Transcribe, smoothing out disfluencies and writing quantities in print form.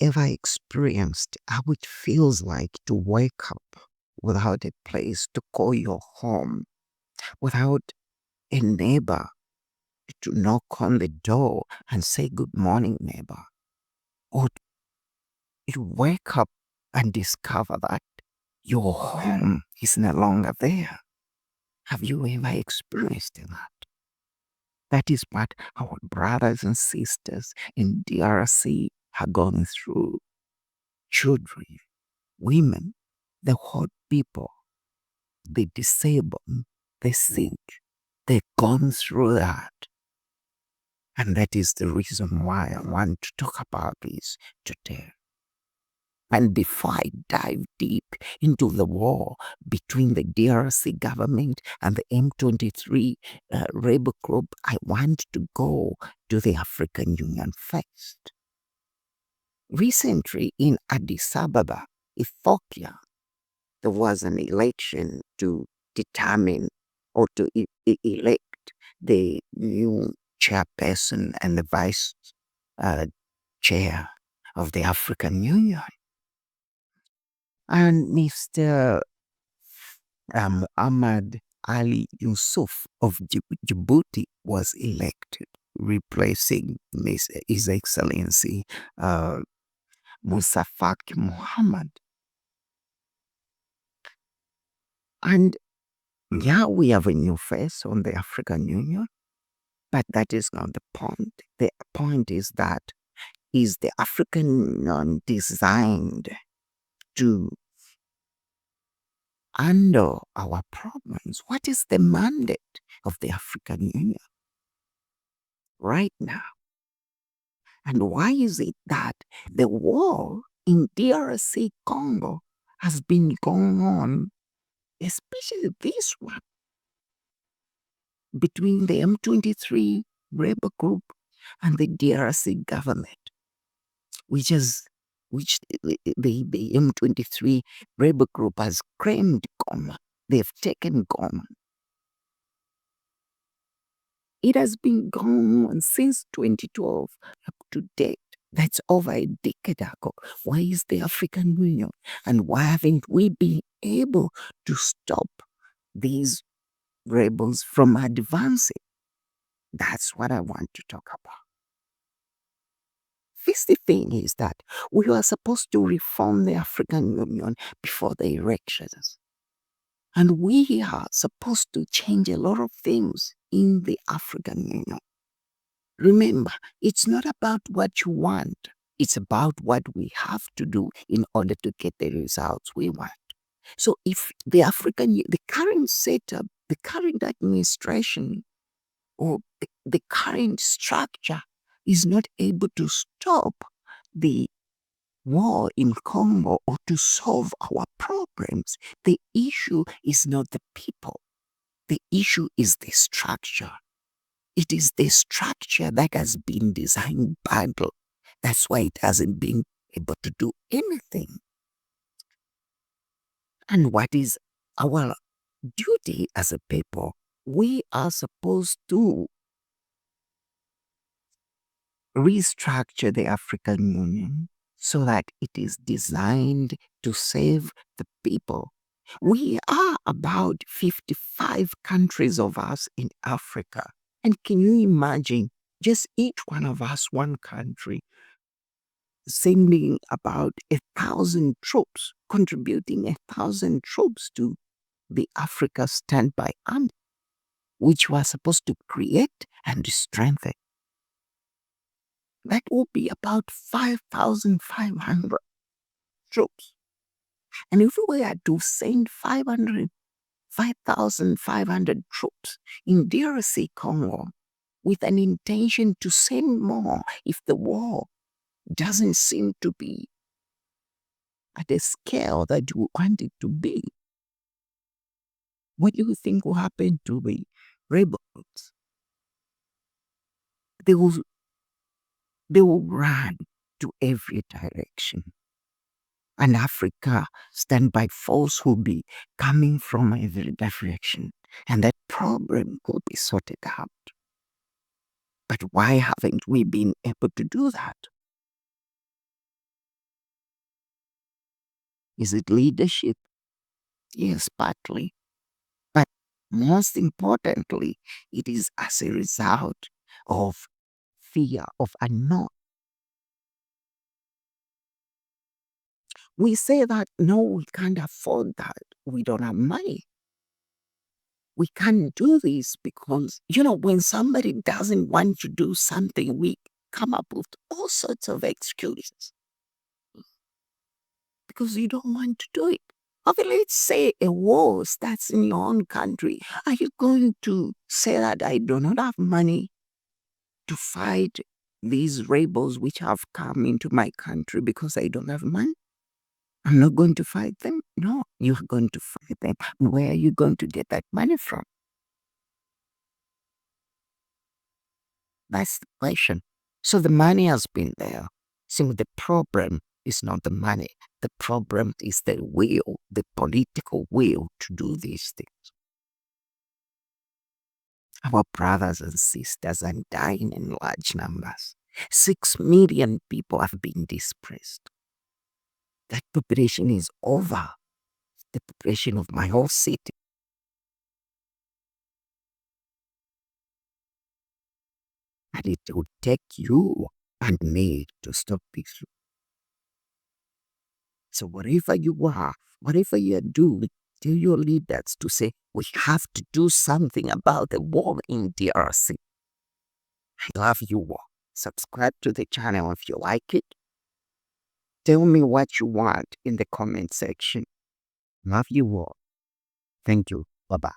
ever experienced how it feels like to wake up without a place to call your home, without a neighbor to knock on the door and say, "Good morning, neighbor"? Or you wake up and discover that your home is no longer there. Have you ever experienced that? That is what our brothers and sisters in DRC are going through. Children, women, the hot people, the disabled, the sick, they've gone through that. And that is the reason why I want to talk about this today. And before I dive deep into the war between the DRC government and the M23 rebel group, I want to go to the African Union first. Recently in Addis Ababa, Ethiopia, there was an election to determine or to elect the new chairperson and the vice chair of the African Union. And Mr. Ahmad Ali Yusuf of Djibouti was elected, replacing His Excellency Musa Faki Muhammad. And yeah, we have a new face on the African Union, but that is not the point. The point is that is the African Union designed to handle our problems? What is the mandate of the African Union right now? And why is it that the war in DRC Congo has been going on, especially this one, between the M23 rebel group and the DRC government, which the M23 rebel group has claimed Goma. They've taken Goma. It has been going on since 2012 up to date. That's over a decade ago. Why is the African Union and why haven't we been able to stop these rebels from advancing? That's what I want to talk about. First thing is that we were supposed to reform the African Union before the elections. And we are supposed to change a lot of things in the African Union. Remember, it's not about what you want. It's about what we have to do in order to get the results we want. So if the current setup, the current administration, or the current structure is not able to stop the war in Congo or to solve our problems, the issue is not the people. The issue is the structure. It is the structure that has been designed badly. That's why it hasn't been able to do anything. And what is our duty as a people? We are supposed to restructure the African Union so that it is designed to save the people. We are about 55 countries of us in Africa. And can you imagine just each one of us, one country, sending about 1,000 troops, contributing 1,000 troops to the Africa Standby Army, which was supposed to create and strengthen? That will be about 5,500 troops. And if we were to send 5,500 troops in DRC Congo with an intention to send more if the war doesn't seem to be at the scale that you want it to be, what do you think will happen to the rebels? They will run to every direction. And Africa standby force will be coming from every direction. And that problem will be sorted out. But why haven't we been able to do that? Is it leadership? Yes, partly. But most importantly, it is as a result of fear of unknown. We say that no, we can't afford that. We don't have money. We can't do this because, when somebody doesn't want to do something, we come up with all sorts of excuses because you don't want to do it. Okay, let's say a war starts in your own country. Are you going to say that I do not have money to fight these rebels which have come into my country because I don't have money? I'm not going to fight them. No, you're going to fight them. Where are you going to get that money from? That's the question. So the money has been there. So the problem is not the money. The problem is the will, the political will to do these things. Our brothers and sisters are dying in large numbers. 6 million people have been displaced. That population is over the population of my whole city. And it will take you and me to stop this. So whatever you are, whatever you're doing, tell your leaders to say, we have to do something about the war in DRC. I love you all. Subscribe to the channel if you like it. Tell me what you want in the comment section. Love you all. Thank you. Bye-bye.